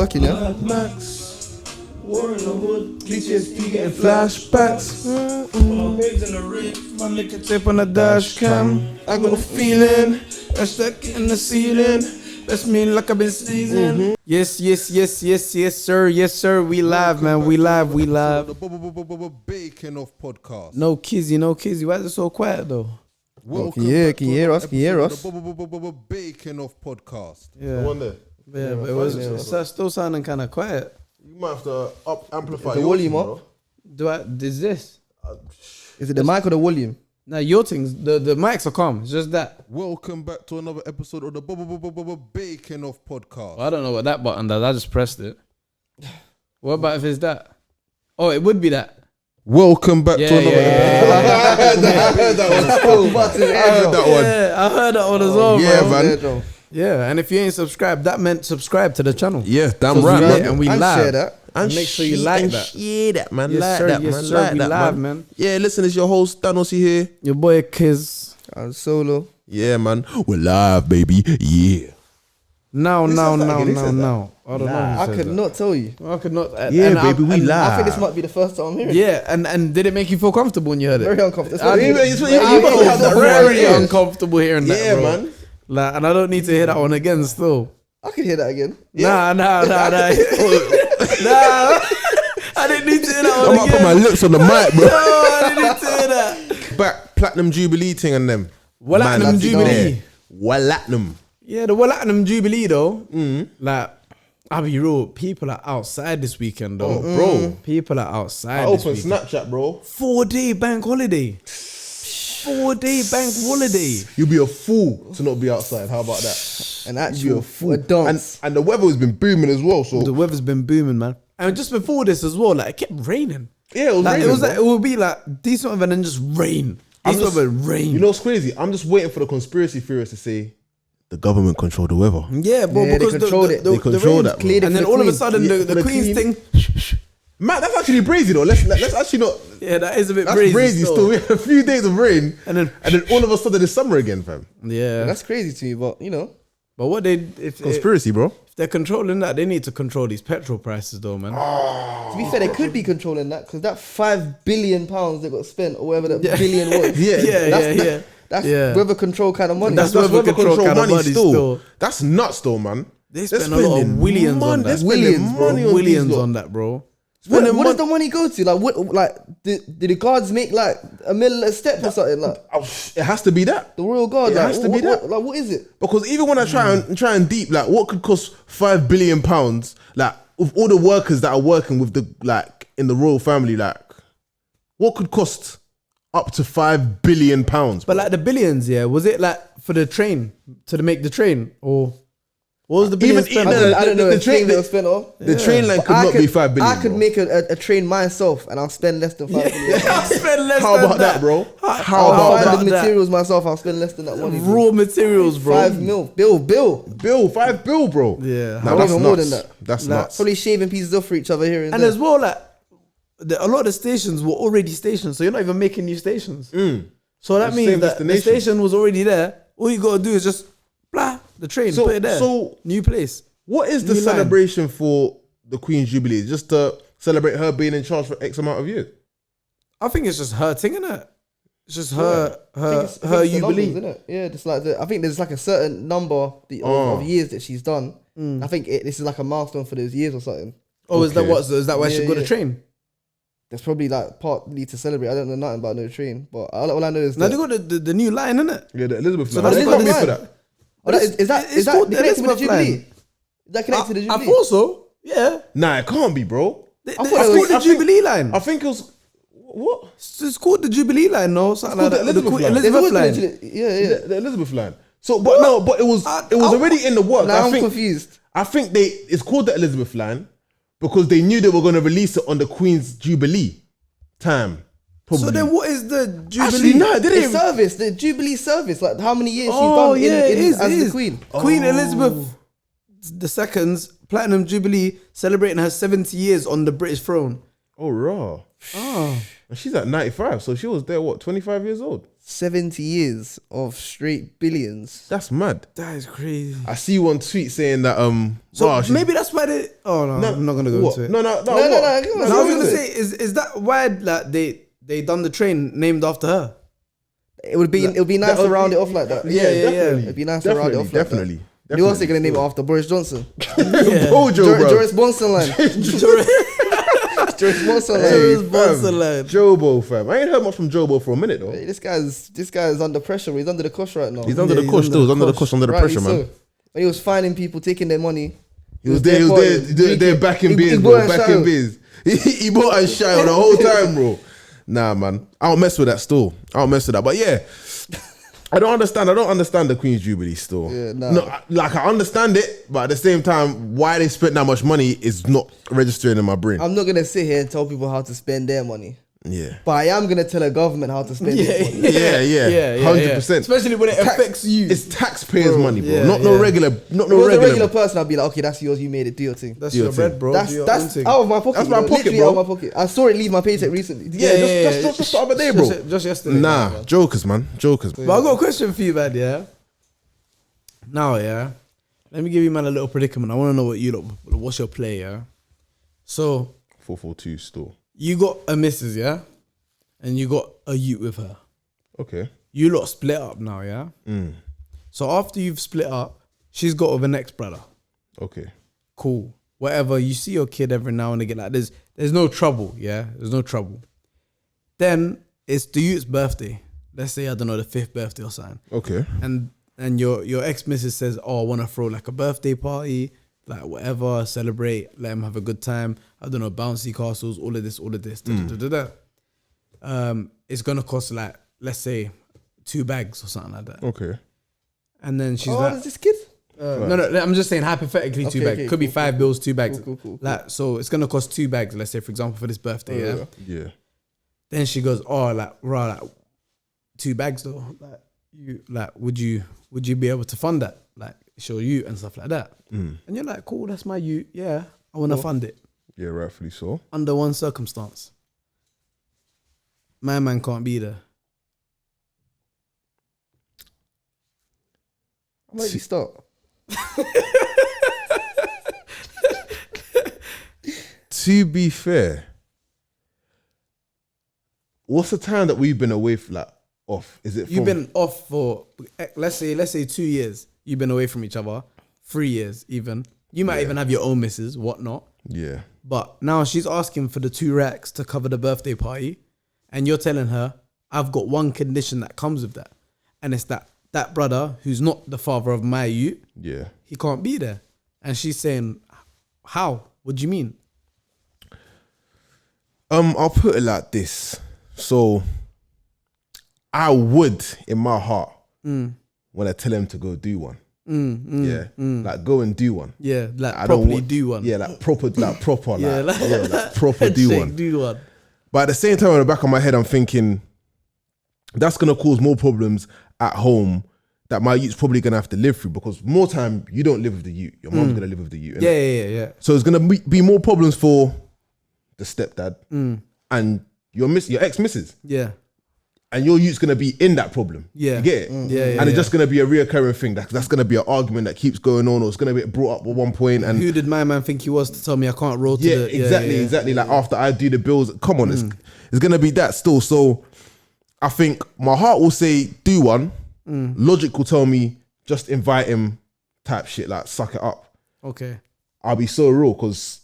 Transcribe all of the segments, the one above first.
Fucking yeah. Max, War in the Hood, PTSD getting flashbacks. My babes in the rave, my nigga tape on the dash cam. I got a feeling, that's stuck in the ceiling. That's me like I've been seasoned. Yes, sir. We live, man. We live. The Bacon of podcast. No kizzy. Why is it so quiet though? Welcome Can back to you hear another us? Can you hear episode us? of the Bacon of podcast. Yeah. The one there. Yeah, but it's still sounding kind of quiet. You might have to amplify The your volume thing, up. bro. Is this? Is it the mic or the volume? No, your things. The mics are calm. It's just that. Welcome back to another episode of the Bacon of podcast. Well, I don't know what that button does. I just pressed it. What about if it's that? Oh, it would be that. Welcome back to another episode. I heard that one. Yeah, I heard that one as well, Yeah, bro. man. Yeah, and if you ain't subscribed, that meant subscribe to the channel. Yeah, damn So right, we lit man. and we And live. share that. And Make sure you like that. Share that, man. Yes, like sir. that, Yes, man. sir. Like We that, live, man. man. Yeah, listen, it's your host, Danos here. Your boy Kiz. I'm solo. Yeah, man. We're live, baby. Yeah. No. that again? I Who don't said know. Who I said could that. not tell you. I could not. Yeah, baby, we live. I think this might be the first time I'm hearing it. Yeah, and did it make you feel comfortable when you heard it? Very uncomfortable. I very uncomfortable hearing that, Yeah, bro. man. Like, and I don't need to hear that one again. Still, I could hear that again. nah. Nah, I didn't need to hear that I one might again. put my lips on the mic, bro. No, I didn't need to hear that. Back platinum jubilee thing and them. Platinum Jubilee. Platinum. Yeah, the Platinum Jubilee though. Like, I'll be real. People are outside this weekend though, Bro, People are outside. I this opened weekend. Snapchat, bro. 4-day bank holiday. 4-day bank holiday. You'll be a fool to not be outside. How about that? An You'll be actual a fool. a dance. And the weather has been booming as well. So The weather's been booming, man. And just before this as well, like it kept raining. yeah, it was Like raining, it was bro. like it would be like decent weather and then just rain. I'm Decent just- weather, rain. You know what's crazy? I'm just waiting for the conspiracy theorists to say the government control the weather. Yeah, bro, Yeah, they because controlled it. They control rain that, bro. Cleared it and for then the all of a Queen. sudden Yeah, for the the Queen's Queen. thing. Man, that's actually brazy though. Let's actually not. Yeah, that is a bit That's brazy. brazy. Still, we had a few days of rain, And then all of a sudden it's summer again, fam. yeah. That's crazy to me, but you know. But what they if Conspiracy, bro. they're controlling that, they need to control these petrol prices though, man. To be fair, they could be controlling that because that £5 billion they got spent or whatever that billion was. Yeah. That's Yeah. weather control kind of money. That's weather control kind of money still. That's nuts, though, man. They spend a lot of Williams on They're that. spending Williams, bro. money on Williams these lot. on that, bro. What does the money go to? Like, what? Like, did the guards make like $1 million a step or something? Like It has to be that. the Royal Guard. It Like, has to be that. Like, what is it? Because even when I try and deep, like, what could cost £5 billion, like, with all the workers that are working with the, like, in the royal family, like, what could cost up to £5 billion? But like the billions, yeah, was it like for the train to make the train, or what was the billions Even- spent no, on? I don't know. the The train train- that was spent on. The train line But could not be £5 billion. I could bro. make a train myself, and I'll spend less than $5 billion. I'll spend less How than about that, bro? How I'll about find the that? materials myself. I'll spend less than that money. bro. Raw materials, bro. $5 million. Bill. £5 billion, bro. Yeah. Nah, Or that's even more nuts. than that. That's Nah, nuts. Probably shaving pieces off for each other here and And there. as well, like a lot of the stations were already stations, so you're not even making new stations. So that The means same that the destination. station was already there. All you gotta do is just blah the train, So- put it there. so- new place. What is the New line. celebration for the Queen's Jubilee? Just to celebrate her being in charge for X amount of years? I think it's just her thing, innit? It's just her I think it's the jubilee. numbers, isn't it? Yeah, just like I think there's like a certain number of years that she's done. I think this is like a milestone for those years or something. Oh, is that Okay. what? Is that why she Yeah, got a yeah. train? There's probably like partly to celebrate. I don't know nothing about no train, but all I know is Now that. they got the new line, innit? Yeah, the Elizabeth So line. that's They what got me this- for that. Oh, is that it's called the connected with the Elizabeth line. Jubilee? Is that connected to the I Jubilee? thought so. Yeah. Nah, it can't be, bro. It's thought it called was- the Jubilee line. I think it was what? It's called the Jubilee line, no? Something like called that. the Elizabeth line. There's Elizabeth always line. been yeah. The Elizabeth line. So, but it was already in the works. Now I I'm think confused. I think it's called the Elizabeth line because they knew they were going to release it on the Queen's Jubilee time. Probably. So then what is the Jubilee? Actually, no, it The didn't. service, the Jubilee service, like how many years she's Oh, done yeah, it in, is, as it the is. Queen. Queen Elizabeth II's Platinum Jubilee celebrating her 70 years on the British throne. Oh, raw. Oh. And she's at 95, so she was there, 25 years old? 70 years of straight billions. That's mad. That is crazy. I see one tweet saying that So wow, she's- maybe that's why they. Oh no, I'm not gonna go what? into it. No. No, what? come on, No, I was go gonna into say, is that why like they done the train named after her? It would be nice to round it off like that. Yeah. definitely. It'd be nice to round it off like that. Definitely. Who else are gonna name it after? Boris Johnson. Bojo, bro. Joris Bonson line. Joris Bonson line. Joris Bonson line. Jobo, fam. I ain't heard much from Jobo for a minute though. Hey, this guy's under pressure. He's under the cosh right now. He's under the cosh still. He's under the cosh, under the Rightly pressure, man. so. When he was finding people, taking their money. He was there back in biz, bro. Back in biz. He bought and shy the whole time, bro. Nah, man. I don't mess with that still. I don't mess with that. But yeah, I don't understand the Queen's Jubilee still. Yeah, nah. No, like I understand it, but at the same time, why they spent that much money is not registering in my brain. I'm not gonna sit here and tell people how to spend their money. Yeah. But I am gonna tell a government how to spend their money. Yeah. 100%. Especially when it affects you. It's taxpayers' money, bro. Yeah, not no regular. Not If no I was a regular regular. person, I'd be like, okay, that's yours. You made it. Do your thing. That's Do your your bread, thing. bro. That's Do your own that's thing. out of my pocket. That's my bro. pocket, Literally bro. out of my pocket. I saw it leave my paycheck recently. Just the other day, bro. Just yesterday. Nah, jokers, man. Jokers. But I got a question for you, man. Yeah. Now, yeah. Let me give you, man, a little predicament. I want to know what's your play, yeah. So 442 store. you got a missus, yeah, and you got a youth with her. Okay. You lot split up now, yeah. So after you've split up, she's got with an ex-brother. Okay. Cool. Whatever. You see your kid every now and again. Like there's no trouble, yeah. There's no trouble. Then it's the youth's birthday. Let's say, I don't know, the 5th birthday or something. Okay. And your ex-missus says, oh, I want to throw like a birthday party, like whatever, celebrate, let him have a good time. I don't know, bouncy castles, all of this. It's going to cost like, let's say, 2 bags or something like that. Okay. And And then she's oh, like, is this kid? no, I'm just saying hypothetically 2 bags. Could be 5 bills, 2 bags. Cool. Like, so it's going to cost 2 bags, let's say, for example, for this birthday, yeah? Yeah. Then she goes, oh, like, right, like 2 bags though. Like, would you be able to fund that? Like, show you and stuff like that. And you're like, cool, that's my you. Yeah, I want to fund it. Yeah, rightfully so. Under one circumstance. My man can't be there. How might you start? To be fair, what's the time that we've been away from, like, off? Is it You've from- been off for, let's say 2 years. You've been away from each other. 3 years even. You might even have your own missus, whatnot. Yeah. But now she's asking for the 2 racks to cover the birthday party. And you're telling her, I've got one condition that comes with that. And it's that brother, who's not the father of my youth, Yeah. he can't be there. And she's saying, how? What do you mean? I'll put it like this. So I would, in my heart, want to tell him to go do one. Like go and do one. Yeah, like I properly don't want, do one. Yeah, like proper, like proper, like, Yeah, like proper do Handshake, one. do one. But at the same time, in the back of my head, I'm thinking that's gonna cause more problems at home that my youth's probably gonna have to live through, because more time you don't live with the youth, your mom's gonna live with the youth. innit? Yeah. So it's gonna be more problems for the stepdad and your ex-missus. Yeah. And your youth's gonna be in that problem. Yeah. You get it? Yeah. And it's just gonna be a reoccurring thing. That's gonna be an argument that keeps going on, or it's gonna be brought up at one point. And Who did my man think he was to tell me I can't roll to the... exactly. Like after I do the bills, come on, it's gonna be that still. So I think my heart will say do one. Logic will tell me just invite him, type shit, like suck it up. Okay. I'll be so real because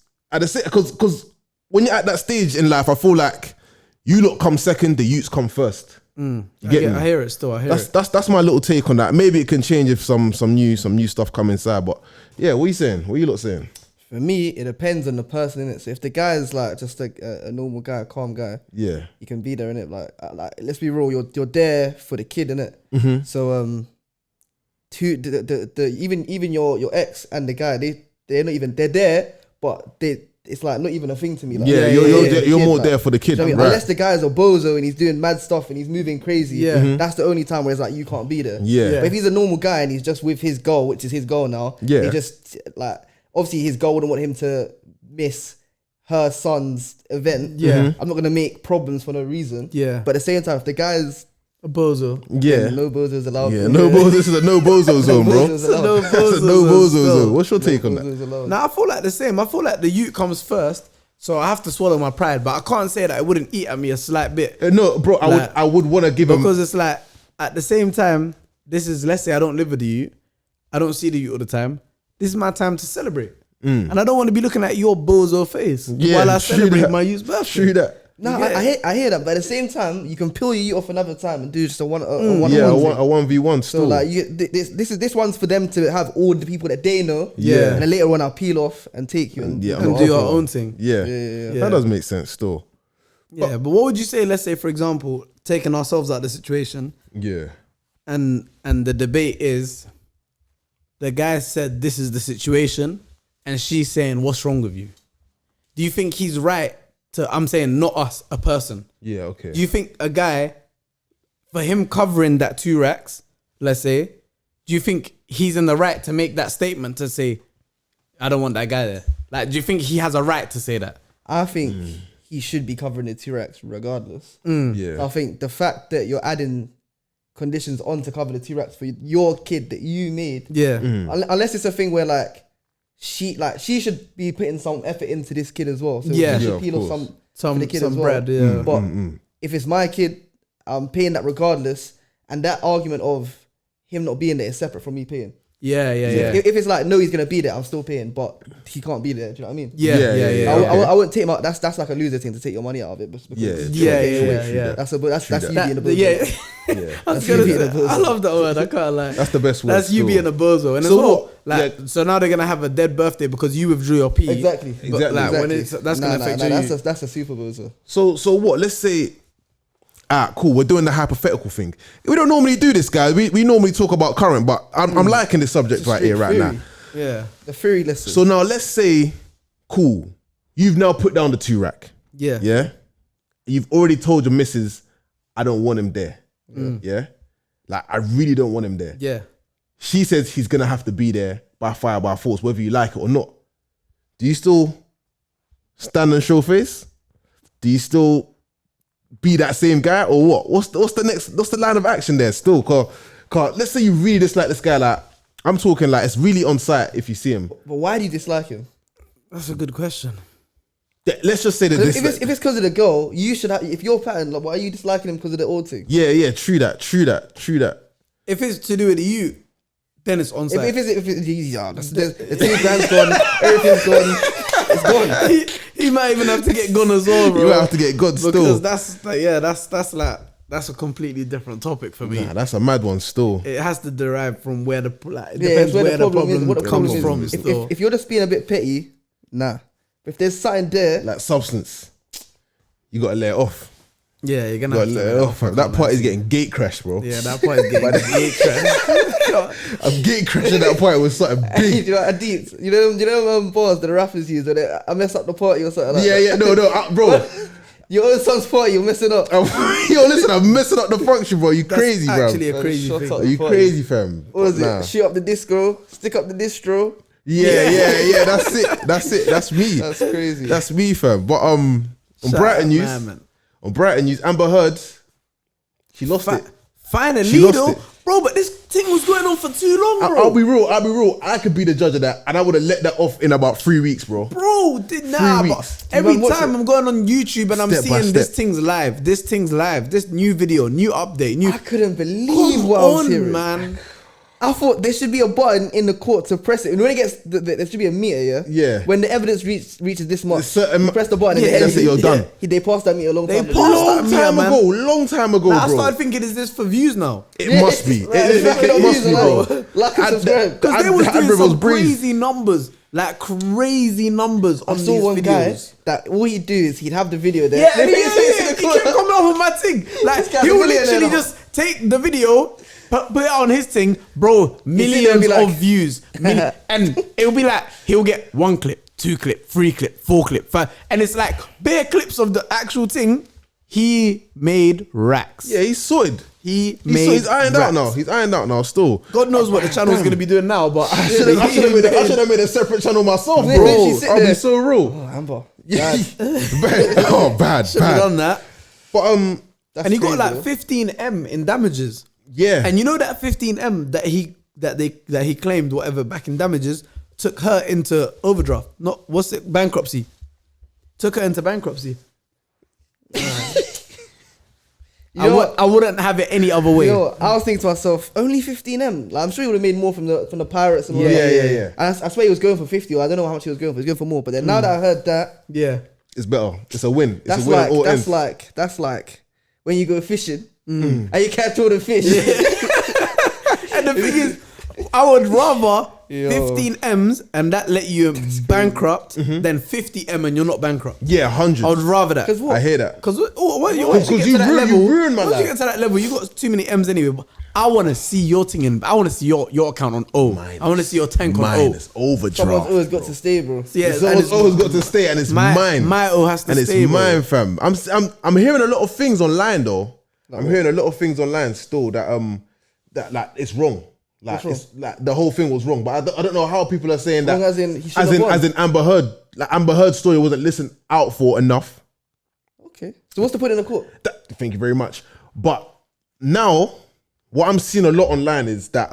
when you're at that stage in life, I feel like you lot come second, the youths come first. You get me? I hear it still. I hear it. That's my little take on that. Maybe it can change if some new stuff come inside. But yeah, what are you saying? What are you lot saying? For me, it depends on the person, innit? So if the guy is like just like a normal guy, a calm guy, Yeah. you can be there, innit? Like let's be real, you're there for the kid, innit? So even your ex and the guy, they're there, but it's like not even a thing to me. Like, You're more there for the kid, you know what I mean? right? Unless the guy's a bozo and he's doing mad stuff and he's moving crazy, Yeah. that's the only time where it's like you can't be there. Yeah. But if he's a normal guy and he's just with his goal, which is his goal now, Yeah. he just like obviously his goal wouldn't want him to miss her son's event. Yeah. I'm not gonna make problems for no reason. Yeah. But at the same time, if the guy's A bozo. Yeah. no bozos allowed. Yeah, no bozo. This is a no bozo zone, bro. bozos That's allowed. No a bozo no bozo still. zone. What's your take on that? Bozos allowed. Now I feel like the same. I feel like the youth comes first, so I have to swallow my pride. But I can't say that it wouldn't eat at me a slight bit No, bro. Like, I would want to give him. because it's like at the same time, this is, let's say I don't live with the youth, I don't see the youth all the time. This is my time to celebrate, and I don't want to be looking at your bozo face while I true celebrate that. my youth's birthday. True that. No, Yeah. I hear that, but at the same time, you can peel your youth off another time and do just a one. Yeah, a 1v1 So still. like this one's for them to have all the people that they know. Yeah. And then later on, I'll peel off and take you. And Yeah, And I'm do your off on- own thing. Yeah. Yeah. That does make sense still. Yeah, but what would you say? Let's say, for example, taking ourselves out of the situation, Yeah. and the debate is, the guy said this is the situation, and she's saying what's wrong with you. Do you think he's right to? I'm saying not us, a person. Yeah, okay. Do you think a guy, for him covering that 2 racks, let's say, do you think he's in the right to make that statement to say, I don't want that guy there? Like, do you think he has a right to say that? I think he should be covering the T-Rex regardless. Yeah. I think the fact that you're adding conditions on to cover the T-Rex for your kid that you made, Yeah. unless it's a thing where like she should be putting some effort into this kid as well. So Yeah. she Yeah, should of peel off course. some for the kid some as well. bread, yeah. But if it's my kid, I'm paying that regardless, and that argument of him not being there is separate from me paying. Yeah. If it's like no, he's gonna be there, I'm still paying, but he can't be there. Do you know what I mean? Yeah. Okay. I wouldn't take him out. That's like a loser thing to take your money out of it. Because Yeah, it's- Yeah. That's you being a bozo. Yeah. Yeah. I was you gonna being say, a bozo. I love that word. I can't lie. That's the best word. That's you still. being a bozo, and So as well, what? like, Yeah. so now they're gonna have a dead birthday because you withdrew your P. Exactly. But, Exactly. like, when Exactly. that's gonna affect you. That's a super bozo. So what? Let's say, cool. We're doing the hypothetical thing. We don't normally do this, guys. We normally talk about current, but I'm liking this subject right here, right now. Yeah. The theory lesson. So now let's say, cool. You've now put down the 2 rack. Yeah. Yeah. You've already told your missus, I don't want him there. Yeah. Like I really don't want him there. Yeah. She says he's gonna have to be there by fire by force, whether you like it or not. Do you still stand and show face? Do you still be that same guy or what? What's the line of action there still? Cause let's say you really dislike this guy, like I'm talking like it's really on site if you see him. but why do you dislike him? That's a good question. Let's just say that If it's because of the girl, you should have. If you're pattern, like, why are you disliking him because of the old thing? yeah, true that. If it's to do with you, then it's on site. If it's yeah, the 2 grand's gone, everything's gone, it's gone. he might even have to get gone as well, bro. You might have to get God because still. that's a completely different topic for me. Nah, that's a mad one still. It has to derive from where the it Yeah, depends it's where the problem is, what the comes problem is. from. Still. If you're just being a bit petty, nah. But if there's something there, Like substance, you gotta let it off. Yeah, you're gonna You have gotta to let let it it off. Fam. That party's getting gate crashed, bro. Yeah, that part is getting gate crashed. I'm gate crashing that party with something big. you know, Adit, you know bars that the rappers use, and I mess up the party or something like that. Yeah, no, bro. Your own son's party, you're messing up. Yo, listen, I'm messing up the function, bro. You crazy, bro. Actually, a crazy Shut thing. up. Are you party. crazy, fam? What was Nah. it? Shoot up the disco, stick up the distro. Yeah. That's it. That's me. That's crazy. That's me, fam. But on Shout Brighton out, News, man. Amber Heard, she lost it. Finally, She lost though, it. bro. But this thing was going on for too long, bro. I'll be real. I could be the judge of that, and I would have let that off in about 3 weeks, bro. Bro, nah, 3 but weeks. every Man, watch time it. I'm going on YouTube and I'm Step by seeing this step. thing's live, this new video, new update, new. I couldn't believe Come what I was on, hearing. man. I thought there should be a button in the court to press it. And when it gets, there should be a meter, yeah? Yeah. When the evidence reaches this much, A certain- you press the button Yeah, and that's it, you're done. They passed that meter a long They time ago. passed that meter, man. Long time ago, Nah, I bro. started thinking, is this for views now? It must be. It must be, bro. Like and subscribe. Because they was doing Admiral some Breeze. crazy numbers, like crazy numbers I on saw these one guy videos. that all he'd do is he'd have the video there. Yeah, and he kept coming off of my thing. Like, This guy's he a would millionaire literally now. just take the video, put it on his thing, bro, there millions and be like- of views. And it'll be like, he'll get 1 clip, 2 clip, 3 clip, 4 clip, 5. And it's like bare clips of the actual thing. He made racks. Yeah, he's sorted. He's ironed out now. He's ironed out now still. God knows what the channel's going to be doing now, but I should have made a separate channel myself, Wait, bro. wait, she's sitting I'll be there. so real. Oh, Amber, Bad. Should have done that. But That's And he got crazy, like 15M in damages. yeah. And you know that 15M that he claimed whatever back in damages took her into overdraft. Not what's it? Bankruptcy. Took her into bankruptcy. I wouldn't have it any other way. Yo, I was thinking to myself, only 15M. Like, I'm sure he would have made more from the Pirates and all that. Yeah. And I swear he was going for 50. Or I don't know how much he was going for. He was going for more. But then now that I heard that, Yeah. It's better. It's a win. It's that's a win like at all that's ends. like that's like when you go fishing and you catch all the fish. And the thing is, I would rather Yo. 15 M's and that let you bankrupt than 50 M and you're not bankrupt. Yeah, 100. I would rather that. Because what? I hear that. Because once you Because get you to that level, ruined my once you life. get to that level, you got too many M's anyway. But I want to see your thing in. I want to see your account on O. I want to see your tank on O. Minus overdraft. Someone's always got to stay, bro. Yeah, Someone's always got to stay, and it's mine. My O has to and stay, it's bro. mine, fam. I'm hearing a lot of things online though. I'm hearing a lot of things online still that like it's wrong. Like it's like the whole thing was wrong. But I don't know how people are saying that. Wrong as in he should have won. as in Amber Heard. Like Amber Heard's story wasn't listened out for enough. Okay. So what's the point in the court? Thank you very much. But now, what I'm seeing a lot online is that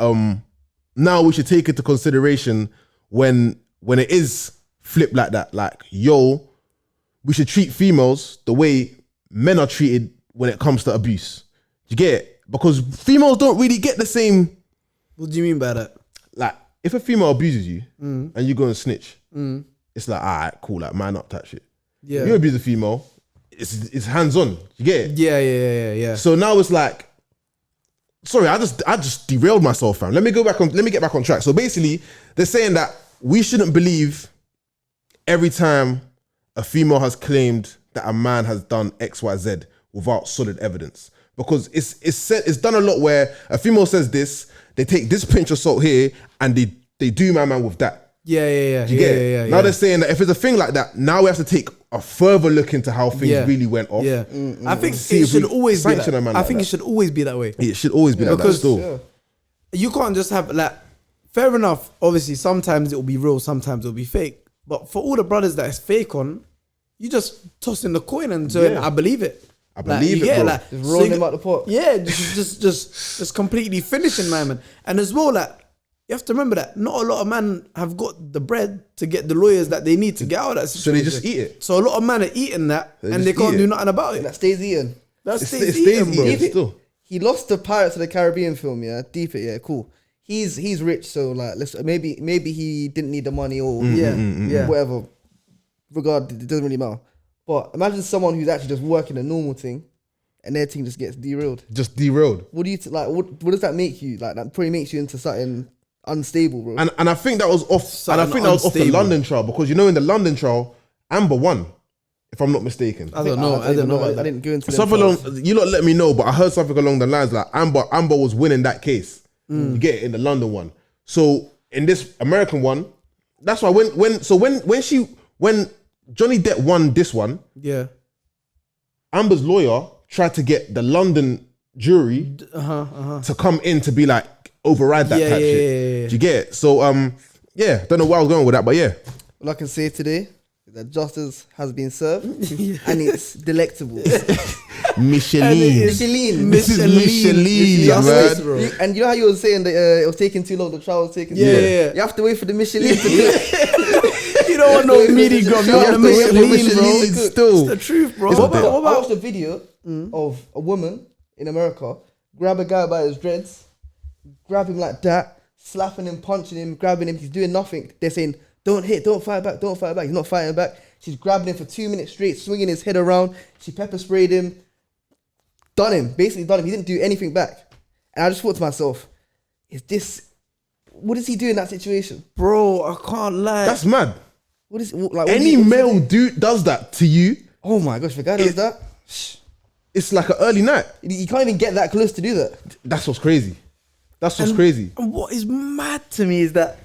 now we should take into consideration when it is flipped like that. Like, yo, we should treat females the way men are treated when it comes to abuse. You get it? Because females don't really get the same. What do you mean by that? Like, if a female abuses you and you go and snitch, it's like, all right, cool, like man up type shit. Yeah. You abuse a female, it's hands on. You get it? Yeah. So now it's like, sorry, I just derailed myself, fam. Let me get back on track. So basically, they're saying that we shouldn't believe every time a female has claimed that a man has done XYZ without solid evidence. Because it's done a lot where a female says this, they take this pinch of salt here and they do my man with that. Yeah. You get it? Now they're saying that if it's a thing like that, now we have to take a further look into how things really went off. Yeah. I think See it if we should always be sanction that. a man I like think that. it should always be that way. It should always be like that Because- still. You can't just have like, fair enough. Obviously, sometimes it will be real, sometimes it will be fake. But for all the brothers that it's fake on, you just toss in the coin and say, I believe it. I believe it, bro. Like, Just rolling him out the pot. Yeah, just completely finishing my man. And as well, like, you have to remember that not a lot of men have got the bread to get the lawyers that they need to get out of that So situation. they just eat it. So a lot of men are eating that and just they can't eat do it. nothing about That it. stays eating. That's It stays stays eating, bro. eating. Still. He lost the Pirates of the Caribbean film, yeah. Deep it, yeah, cool. He's rich, so like, maybe he didn't need the money or Yeah. whatever. Regard, it doesn't really matter. But imagine someone who's actually just working a normal thing, and their thing just gets derailed. Just derailed. What do you like? What does that make you? Like that probably makes you into something unstable, bro. And I think that was off. Something and I think that was off the unstable. London trial because you know in the London trial, Amber won, if I'm not mistaken. I don't know. I don't know. I didn't go into them Something trials. along, you lot let me know, but I heard something along the lines like Amber was winning that case. You get it in the London one. So in this American one, that's why when Johnny Depp won this one, Yeah. Amber's lawyer tried to get the London jury to come in to be like override that Yeah, type yeah, shit. yeah, yeah. Do you get it? So don't know where I was going with that, but yeah. All I can say today is that justice has been served and it's delectable. Michelin. Michelin. This is Michelin, Justice, man. bro. And you know how you were saying that it was taking too long, the trial was taking too long? Yeah. You have to wait for the Michelin to do it. You don't want no meaty grub. You want the Michelin, bro. Michelin still. It's the truth, bro. What about, I watched a video of a woman in America grab a guy by his dreads, grab him like that, slapping him, punching him, grabbing him. He's doing nothing. They're saying, don't hit, don't fight back, don't fight back. He's not fighting back. She's grabbing him for 2 minutes straight, swinging his head around. She pepper sprayed him. Basically done him. He didn't do anything back. And I just thought to myself, what does he do in that situation? Bro, I can't lie. That's mad. What is like? Any male dude does that to you, Oh my gosh, if a guy does that, it's like an early night. you can't even get that close to do that. That's what's crazy. That's what's crazy. And what is mad to me is that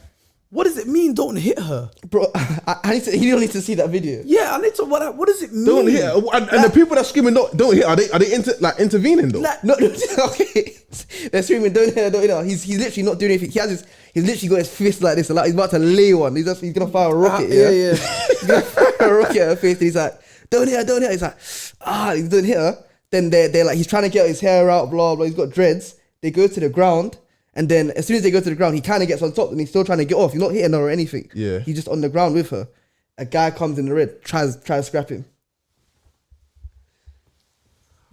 What does it mean? Don't hit her, Bro, you don't need to see that video. Yeah, I need to. What does it mean? Don't hit her. And the people that screaming don't hit her, are they intervening though? No, okay. They're screaming, don't hit her, don't hit her. He's literally not doing anything. He's literally got his fist like this, like he's about to lay one. He's gonna fire a rocket. Yeah. He's gonna fire a rocket at her face, and he's like, don't hit her, don't hit her. He's like, he don't hit her. Then they're like, he's trying to get his hair out, blah blah. He's got dreads. They go to the ground. And then as soon as they go to the ground, he kind of gets on top and he's still trying to get off. He's not hitting her or anything. Yeah. He's just on the ground with her. A guy comes in the red, tries to scrap him.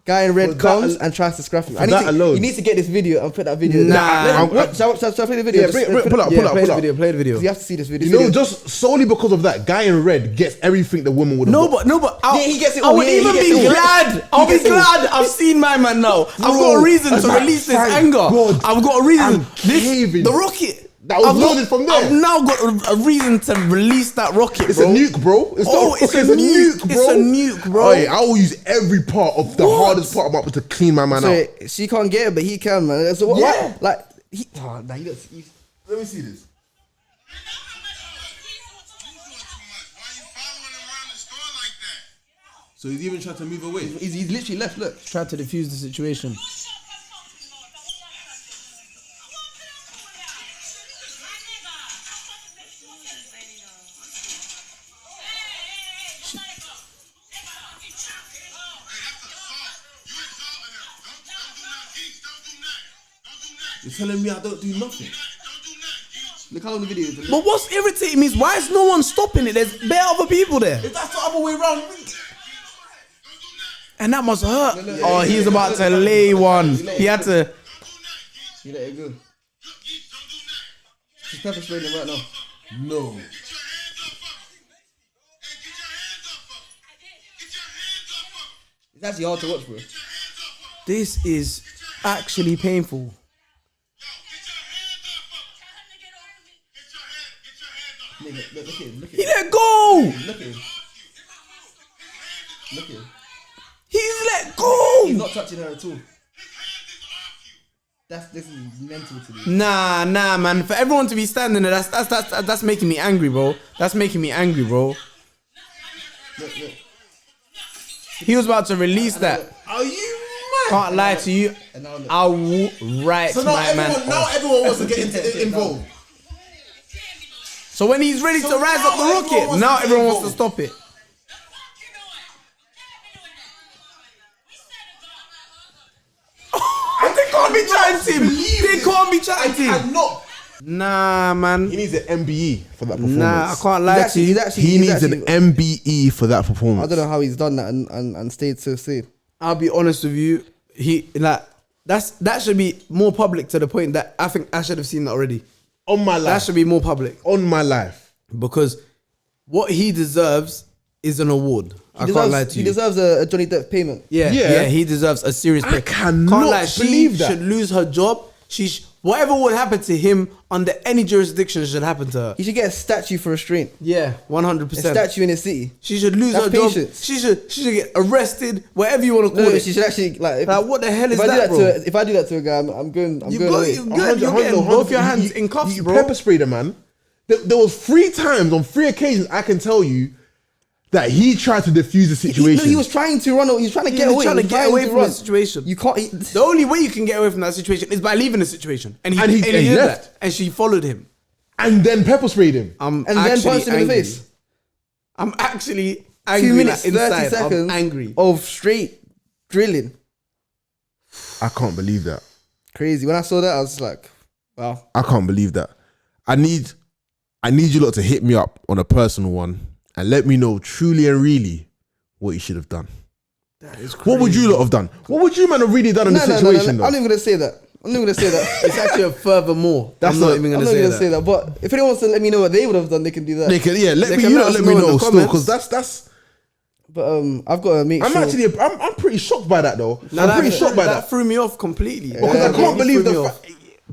Guy in red comes and tries to scrap him. You need to get this video and put that video. Shall I play the video? Yeah, pull up. Play the video. You have to see this video. You know, just solely because of that, guy in red gets everything the woman would have got. No, but he gets it I all. would even be glad. I'll be glad. I've seen my man now. I've got a reason to release this anger. I've got a reason. The rocket. That was loaded from there. I've now got a reason to release that rocket, It's a nuke, bro. It's a nuke, bro. It's a nuke, bro. Oh, yeah, I will use every part of the hardest part of my to clean my man out. She can't get it, but he can, man. So what? Yeah. Like he doesn't. Let me see this. So he's even trying to move away. He's literally left. Look. Tried to defuse the situation. You're telling me I don't do nothing. Look how long the video is. But what's irritating me is why is no one stopping it? There's bare other people there. If that's the other way around, And that must hurt. Oh, he's about to lay one. He had to. You let it go. She's pepper spraying him right now. no. It's actually hard to watch, bro. This is actually painful. Look at him. He let go. Look at him. Look at him. He's let go. He's not touching her at all. This is mental to me. Nah, man. For everyone to be standing there, that's making me angry, bro. That's making me angry, bro. Look. He was about to release that. Are you mad? Can't lie to you. I will write So now my man off. everyone wants to get involved. So when he's ready to rise now up the everyone rocket, wants now to everyone get wants to stop it. They can't be chatting to him. They can't be chatting to him. Not. Nah, man. He needs an MBE for that performance. Nah, I can't lie to you. He needs an MBE for that performance. I don't know how he's done that and stayed so safe. I'll be honest with you. That should be more public to the point that I think I should have seen that already. On my That life. should be more public On my life. because what he deserves is an award. I can't lie to He you. deserves a Johnny Depp payment. Yeah, he deserves a serious pay. cannot believe she that. should lose her job. Whatever would happen to him under any jurisdiction should happen to her. He should get a statue for restraint. Yeah, A 100%. statue in the city. She should lose That's her job. patience. She should get arrested, whatever you want to call No, it. she should actually like. What the hell is If I do that, that bro? if I do that to a guy, I'm going. I'm going away. You're getting both your hands in cuffs, You bro. pepper sprayed a man. There was 3 times on 3 occasions I can tell you that he tried to defuse the situation. He was trying to run. He was trying to get was away. trying He to was get away to from run. the situation. You can't. The only way you can get away from that situation is by leaving the situation. And he he did left. that. And she followed him. And then pepper sprayed him. I'm And then actually punched him in the angry. face. I'm actually angry. 2 minutes, like, 30 inside. seconds I'm angry. of straight drilling. I can't believe that. Crazy. When I saw that, I was just like, wow. I can't believe that. I need you lot to hit me up on a personal one and let me know truly and really what you should have done. That is crazy. What would you lot have done? What would you man have really done in this situation? No. I'm not even gonna say that. It's actually a furthermore. That's I'm not not- even I'm going not to gonna say say that. that. But if anyone wants to let me know what they would have done, they can do that. They can, let They me can let us let know me in the know still comments. because that's. But I've got to make I'm sure. actually I'm pretty shocked by that though. Now, I'm pretty shocked by that threw me off completely. because I That can't really believe threw the me off.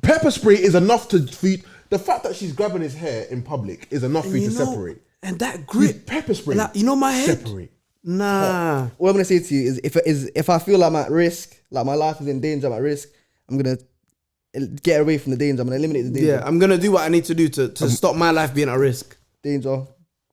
pepper spray is enough to feed. The fact that she's grabbing his hair in public is enough for you to separate. And that grip. Pepper spray. Like, you know my head? Separate. Nah. What I'm gonna say to you is, if I feel like I'm at risk, like my life is in danger, I'm at risk, I'm gonna get away from the danger. I'm gonna eliminate the danger. Yeah, I'm gonna do what I need to do to stop my life being at risk. Danger,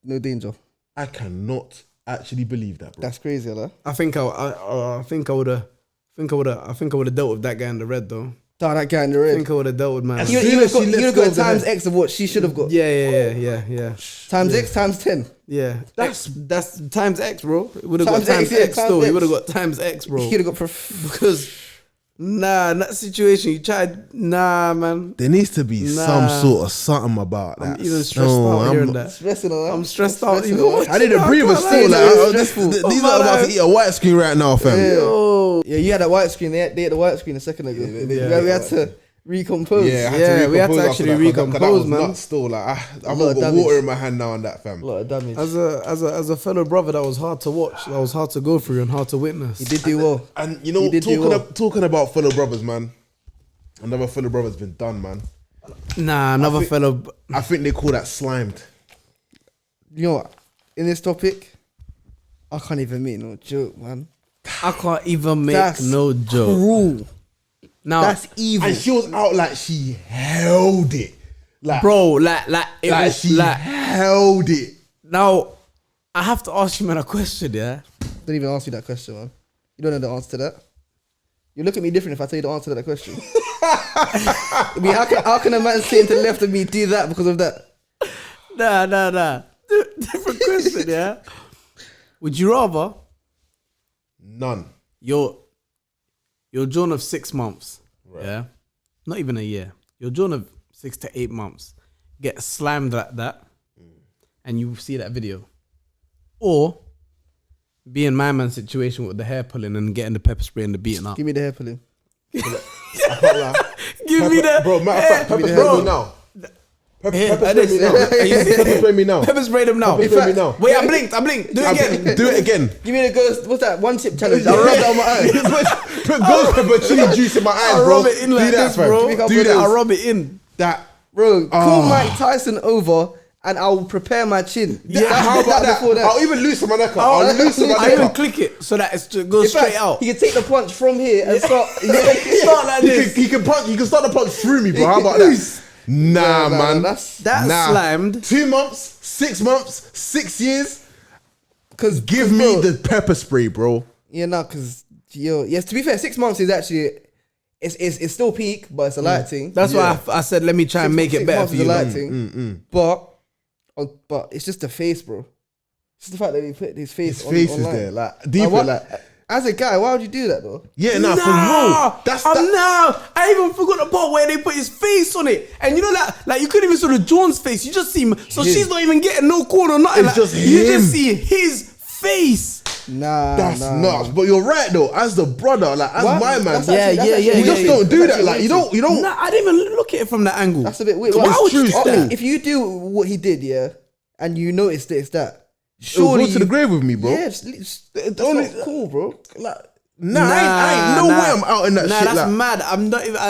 no danger. I cannot actually believe that, bro. That's crazy, though. I think I would have dealt with that guy in the red though. Oh, that guy in the I red. think I would have dealt with man. He would have got times X of what she should have got. Yeah. Times X, times 10. Yeah, that's times X, bro. It would have got Times times X, yeah, X times still. He X. would have got times X, bro. He would have got Because in that situation, you tried. Nah, man. There needs to be some sort of something about that. I'm even stressed out hearing that. stressing on that. I'm stressed out. Stressing Even on that. I need a breather still. These are about to eat a white screen right now, fam. Yeah, you had that white screen. They had the white screen a second ago. We had to recompose. Yeah, we had to actually recompose, man. Still, like I've lot got of damage. water in my hand now on that, fam. A lot of damage. As a fellow brother, that was hard to watch. That was hard to go through and hard to witness. He did do well. And you know, He did do well. talking about fellow brothers, man. Another fellow brother's been done, man. Nah, another fellow. I think they call that slimed. You know what? In this topic, I can't even make no joke, man. I can't even make That's no joke. Cruel. Now, That's evil. And she was out like she held it. Like, bro, like it like was she like. held it. Now, I have to ask you, man, a question. Yeah. Don't even ask me that question, man. You don't know the answer to that. You look at me different if I tell you the answer to that question. I mean, how can a man sitting to the left of me do that because of that? Nah. Different question, yeah. Would you rather None. your joint of 6 months, yeah, not even a year, your joint of 6 to 8 months get slammed like that, and you see that video, or be in my man's situation with the hair pulling and getting the pepper spray and the beating up? Give me the hair pulling. Give me that, Bro, matter of fact, pepper spray me now. Pepper spray me now. Pepper spray them now. Pepper spray me now. Wait, I blinked. Do it again. Do it again. Give me the ghost. What's that? One chip challenge. I'll rub that on my eye. Put ghost pepper chili juice in my eyes, I'll bro. rub it in like Do that, this, fam. bro. Do that. I'll rub it in. That. Bro, call Mike Tyson over and I'll prepare my chin. How about that? Before that? I'll even loosen my neck up. I'll loosen my I neck even up. click it so that it goes In fact, straight out. He can take the punch from here and start. Start like this. He can start the punch through me, bro. How about that? Nah, man. That's That's slammed. 2 months, 6 months, 6 years. because Give me the pepper spray, bro. Yeah, no, because yes. To be fair, 6 months is actually it's still peak, but it's a light thing. That's why I said let me try and make it better for Is a you. light man. thing, but it's just the face, bro. It's just the fact that he put his face. His face is online. there, like deeper, like. As a guy, why would you do that though? Yeah, nah, for real. That's that. No, I even forgot the part where they put his face on it, and you know that, like you couldn't even see the John's face. You just see him, so she's not even getting no corner or nothing. It's like, just you him. just see his face. Nah, That's nuts. But you're right though. As the brother, like as What? my man, That's actually- you just don't do That's that. Like you don't. Nah, I didn't even look at it from that angle. That's a bit weird. Why Like, would you do that? If you do what he did, yeah, and you notice that it's that, Surely surely go to the grave with me, bro. Yeah, that's only- not cool, bro. Like, I ain't no way I'm out in that Nah, shit. that's Like, mad. I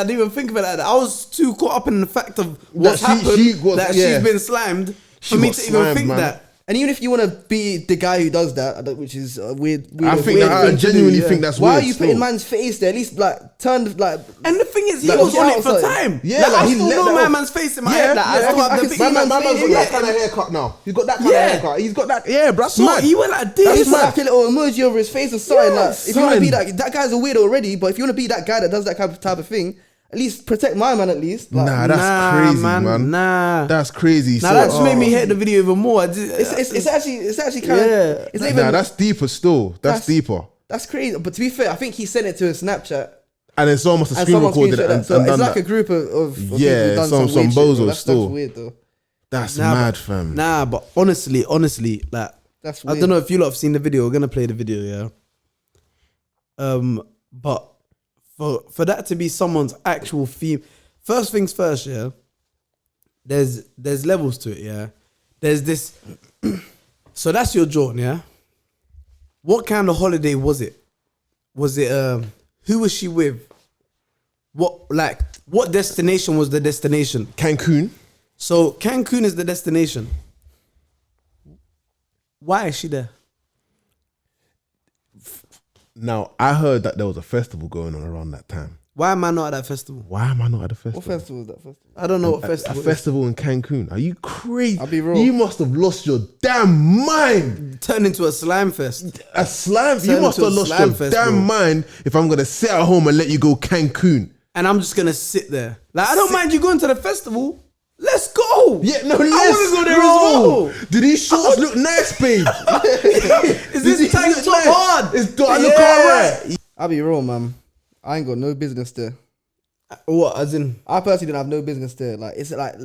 didn't even think of it like that. I was too caught up in the fact of what's she happened, was- that yeah. she's been slimed, She for me got to even slimed, think man. that. And even if you want to be the guy who does that, which is weird, I think weird that I thing to do, genuinely yeah. think that's Why weird are you still. putting man's face there? At least like turn like. And the thing is, he Like, was look on it for outside. time. Yeah, like, like, I he still let know that my off. man's face in my Yeah, head. Like, I yeah, still have I the can big see my man's man's got face, that yeah. kind of haircut now. He's got that kind of Yeah. haircut. He's got that. Yeah, bro. That's So mad. he went like That's this. like a little emoji over his face or something. Yeah, like, if you want to be son. that guy's a weirdo already, but if you want to be that guy that does that type of thing, at least protect my man. At least, like, Nah, that's crazy, man. Nah. That's crazy. Now that just made me hate the video even more. it's actually kind of. Yeah. It's not even. Nah, that's deeper still. That's deeper. That's crazy. But to be fair, I think he sent it to a Snapchat. And then someone must have And screen someone recorded screenshot it that. and So it's done like that. a group of people Yeah, who've done some weird shit, bozos bro. That's still. weird though. That's Nah, mad, but- fam. Nah, but honestly, like That's I weird. don't know if you lot have seen the video. We're gonna play the video, yeah. But for that to be someone's actual theme, first things first, yeah. There's levels to it, yeah. There's this. So that's your John, yeah. What kind of holiday was it? Was it who was she with? What destination was the destination? Cancun. So Cancun is the destination. Why is she there? Now, I heard that there was a festival going on around that time. Why am I not at that festival? Why am I not at the festival? What festival is that festival? I don't know what A festival. festival in Cancun. Are you crazy? I'll be real. You must have lost your damn mind. Turned into a slime fest. A slime. You Turn must into have a lost slime your fest, damn bro. mind if I'm gonna sit at home and let you go Cancun. And I'm just gonna sit there. Like, I don't mind you going to the festival. Let's go. Yeah, no, I let's wanna go there as go. well. Do these shorts look nice, babe? Is this tank top hard? Do I look alright? I'll be real, man. I ain't got no business there. What? As in? I personally don't have no business there. Like, it's like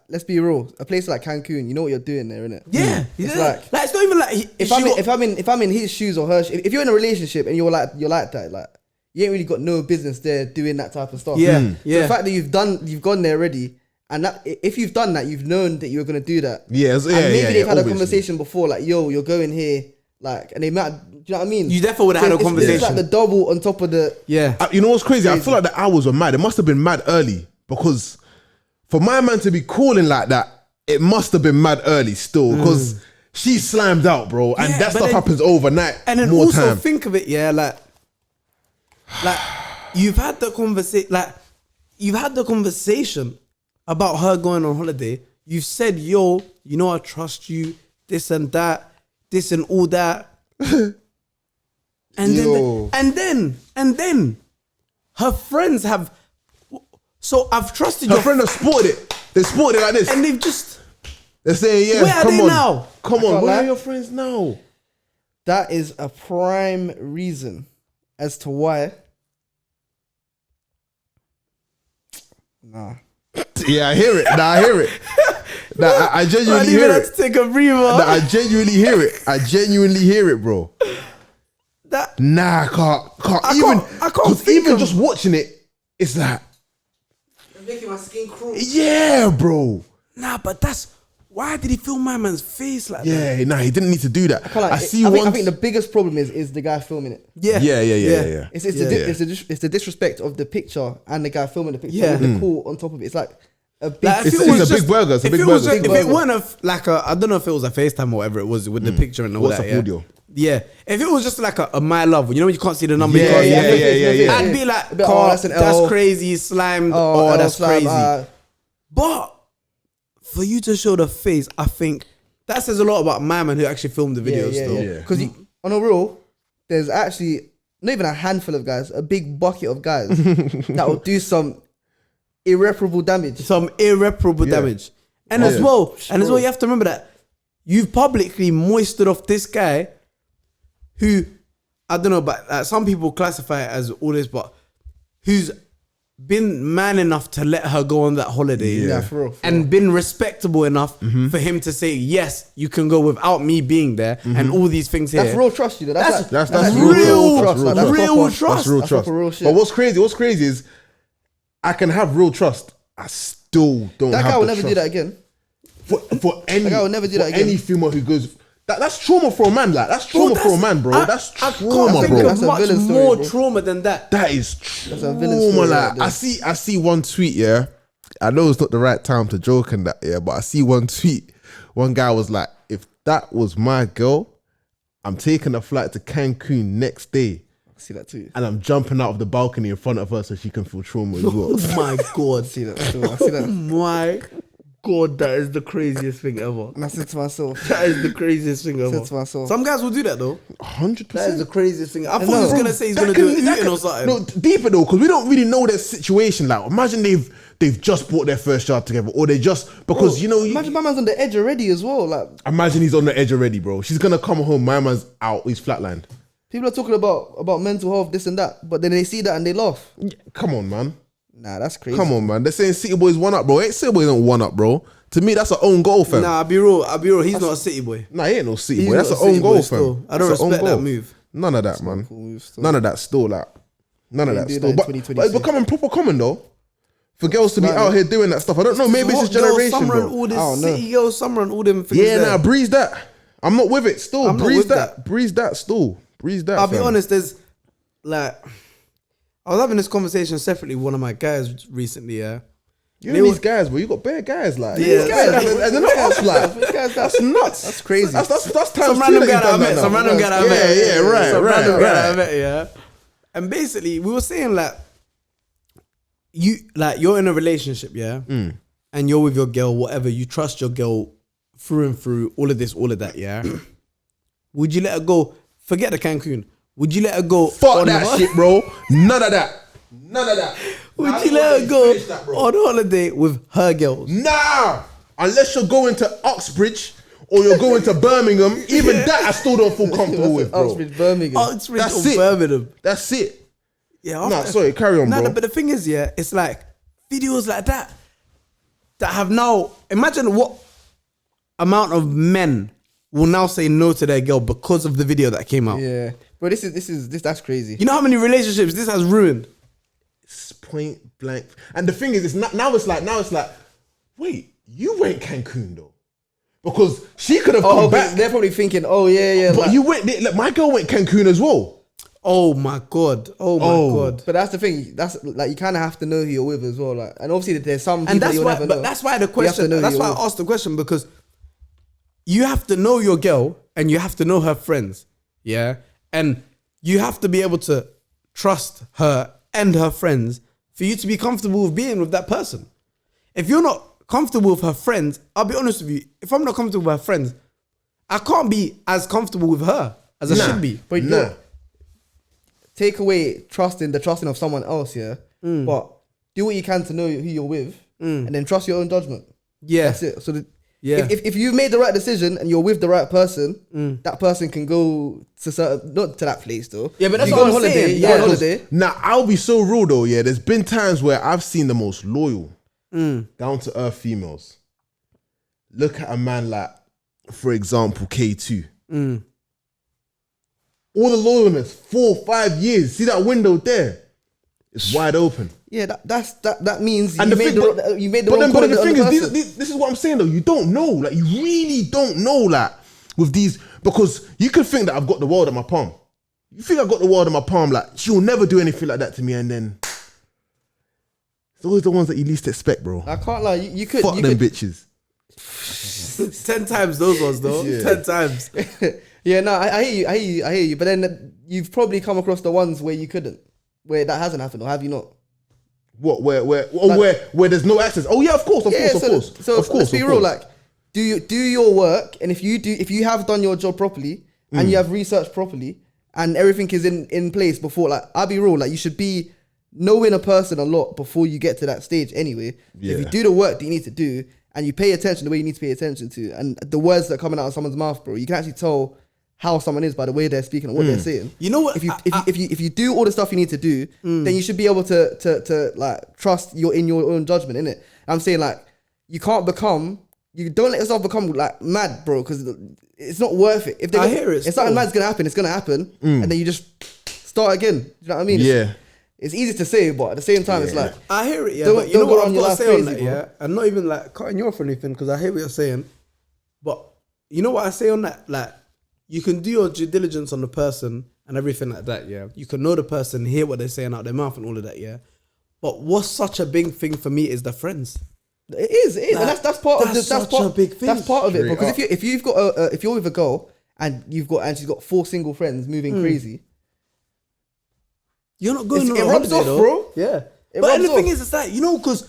let's be real. A place like Cancun, you know what you're doing there, innit? Yeah. It's yeah. like it's not even like if I'm in his shoes or her, if you're in a relationship and you're like that, like you ain't really got no business there doing that type of stuff. Yeah, So yeah. the fact that you've gone there already, and that if you've done that, you've known that you were gonna do that. Yeah, And maybe they've had a obviously. conversation before, like, yo, you're going here, like, and they might. Do you know what I mean? You definitely would have had a It's conversation. like the double on top of the. Yeah. You know what's crazy? I Crazy. feel like the hours were mad. It must have been mad early because for my man to be calling like that, it must have been mad early still because she slammed out, bro, and Yeah, that but stuff then- happens overnight. And then more also time. think of it, yeah, like you've had the conversation about her going on holiday. You've said, yo, you know I trust you, this and that, this and all that. And Yo. then her friends have. So I've trusted Her your friend has spotted it. They spotted it like this. and they've just. They're saying, yeah, Where are come they on. now? Come on, can't where lie. are your friends now? That is a prime reason as to why. Nah. Yeah, I hear it. Nah, I hear it. Nah, I I genuinely didn't even hear have it. to take a breather. Nah, I genuinely hear it. I genuinely hear it, bro. That Nah, I can't even. I can't 'cause think even of- just watching it, it's like, Making my skin crawl. yeah, bro. Nah, but that's why did he film my man's face like that? Yeah, nah, he didn't need to do that. I see I one. think the biggest problem is the guy filming it. Yeah, Yeah. It's Yeah. the disrespect of the picture and the guy filming the picture Yeah. with the call on top of it. It's like a big. Like, if It's it was a big just- burger, it's a if big it was burger. just- Big If it burger. weren't I don't know if it was a FaceTime or whatever it was with the picture and all WhatsApp that. Yeah. audio. Yeah, if it was just like a my love, you know when you can't see the number. you Yeah, can't see yeah, the face. yeah, yeah, yeah. I'd be like, But, "Carl, that's an that's L. crazy, slimed. Oh, Oh, L that's slab, crazy." But for you to show the face, I think that says a lot about my man who actually filmed the video. Still, Yeah. Because on a real, there's actually not even a handful of guys, a big bucket of guys that will do some irreparable damage. some irreparable damage. And as well, you have to remember that you've publicly moisted off this guy who, I don't know, but some people classify it as all this, but who's been man enough to let her go on that holiday. Yeah, for real. And been respectable enough for him to say, yes, you can go without me being there and all these things here. That's real trust, you know. That's That's real real trust. Like, that's real proper- trust. That's real That's trust. proper real shit. But what's crazy is I can have real trust. I still don't That have guy will the never trust. do that again. For any, That guy will never do for that again. any female who goes, that's trauma for a man. Like that's trauma for a man, bro. That's I trauma, can't think bro. of That's a much villain story, more bro. trauma than that. That is a trauma. villain story Like right there. I see one tweet. Yeah, I know it's not the right time to joke and that. Yeah, but I see one tweet. One guy was like, "If that was my girl, I'm taking a flight to Cancun next day, I see that too. and I'm jumping out of the balcony in front of her so she can feel trauma as well." Oh my God. I see that still. I see that. My God, that is the craziest thing ever. And I said to myself, That is the craziest thing ever. said to myself, Some guys will do that though. 100%. That is the craziest thing. I thought know. he was gonna say he's gonna do it eating or something. No, deeper though, because we don't really know their situation. Like, imagine they've just bought their first job together, or they just because imagine my man's on the edge already as well. Like, imagine he's on the edge already, bro. She's gonna come home, my man's out, he's flatlined. people are talking about mental health, this and that, but then they see that and they laugh. Come on, man. Nah, that's crazy. Come on, man. They're saying City Boys one up, bro. Ain't City Boys don't one up, bro. To me, that's an own goal, fam. Nah, I'll be real. He's not a city boy. Nah, he ain't no City He's Boy. That's an not a own City goal, boy fam. still. I don't That's an own respect that goal. move. None of that, man. Cool move still. None of that still, like. None of They that do still. that in But 2022. it's becoming proper common, though. For girls to be Right. out here doing that stuff. I don't know. Maybe it's just generation, Summer and bro. all this I don't know. city girls, summer and all them things. Yeah, there. nah, breeze that. I'm not with it still. I'm not Breeze with that. that. Breeze that still. Breeze that. I'll be fam. honest. There's like, I was having this conversation separately with one of my guys recently. Yeah, You know these guys, bro. You got bare guys, like. Yeah, These guys, and they're not us, like. These guys, That's nuts. That's crazy. That's times some two random that guy you've that I done met. now. Some random guy that I met. Yeah, right, Some right, random guy that I right. met. Yeah, and basically we were saying like, you're in a relationship, yeah, and you're with your girl, whatever. You trust your girl through and through. All of this, all of that, yeah. Would you let her go? Forget the Cancun. Would you let her go? Fuck that shit, bro. None of that. Would you let her go on holiday with her girls? Nah, unless you're going to Uxbridge or you're going to Birmingham. Even that I still don't feel comfortable with, bro. Oxford, Birmingham. Oxford That's or it. Birmingham. That's it. Yeah. Nah, sorry, carry on, bro. No, but the thing is, yeah, it's like videos like that have now. Imagine what amount of men will now say no to their girl because of the video that came out. Yeah, bro, that's crazy. You know how many relationships this has ruined? It's point blank. And the thing is, it's not, now it's like, wait, you went Cancun though, because she could have come back. They're probably thinking, oh yeah, But like, you went. Like, my girl went Cancun as well. Oh my god! Oh my god! But that's the thing. That's like you kind of have to know who you're with as well. Like, and obviously there's some people And that's you'll why. never But know. that's why the You have to question. know who That's you're why with. I asked the question, because you have to know your girl and you have to know her friends. Yeah, and you have to be able to trust her and her friends for you to be comfortable with being with that person. If you're not comfortable with her friends, I'll be honest with you. If I'm not comfortable with her friends, I can't be as comfortable with her as I should be. But Nah. take away the trusting of someone else, yeah. But do what you can to know who you're with, and then trust your own judgment. Yeah, That's it. So Yeah. if you've made the right decision and you're with the right person, that person can go to not to that place though. Yeah, but that's you what go on I'm holiday. saying. You go on Yeah. holiday. Now I'll be so real though. Yeah, there's been times where I've seen the most loyal, down to earth females. Look at a man like, for example, K2. All the loyalness, 4-5 years. See that window there? It's wide open. Yeah, that means And you made the wrong call. But the thing is, person. this is what I'm saying though. You don't know, like you really don't know, like with these, because you could think that I've got the world in my palm. You think I've got the world in my palm, like she'll never do anything like that to me, and then it's always the ones that you least expect, bro. I can't lie. You could. Fuck you them could, bitches. 10 times those ones though. Yeah. 10 times. Yeah, no, I hear you. But then you've probably come across the ones where you couldn't, where that hasn't happened, or have you not? What? Where there's no access? Oh yeah, of course. So let's be real. Like, do your work, and if you have done your job properly and you have researched properly and everything is in place before, like, I'll be real. Like, you should be knowing a person a lot before you get to that stage. Anyway, Yeah. if you do the work that you need to do and you pay attention the way you need to pay attention to, and the words that are coming out of someone's mouth, bro, you can actually tell how someone is by the way they're speaking and what they're saying. You know what? If you do all the stuff you need to do, then you should be able to like trust in your own judgment, innit? I'm saying, like, you don't let yourself become like mad, bro, because it's not worth it. If something mad's gonna happen, it's gonna happen, and then you just start again. Do you know what I mean? Yeah. It's easy to say, but at the same time, it's like, I hear it, yeah. Don't- But you don't know go what on I've your got to life say on crazy, that, bro. yeah? I'm not even like cutting you off or anything, because I hear what you're saying. But you know what I say on that? Like, you can do your due diligence on the person and everything like that, yeah? You can know the person, hear what they're saying out their mouth and all of that, yeah? But what's such a big thing for me is the friends. it is, and that's part of that's the, such a big thing. That's part of it, Straight because up. if you're with a girl and she's got 4 single friends moving crazy, You're not going on it a rubs holiday, off, though. bro. Yeah. It But and rubs the thing off. is, it's like, you know, because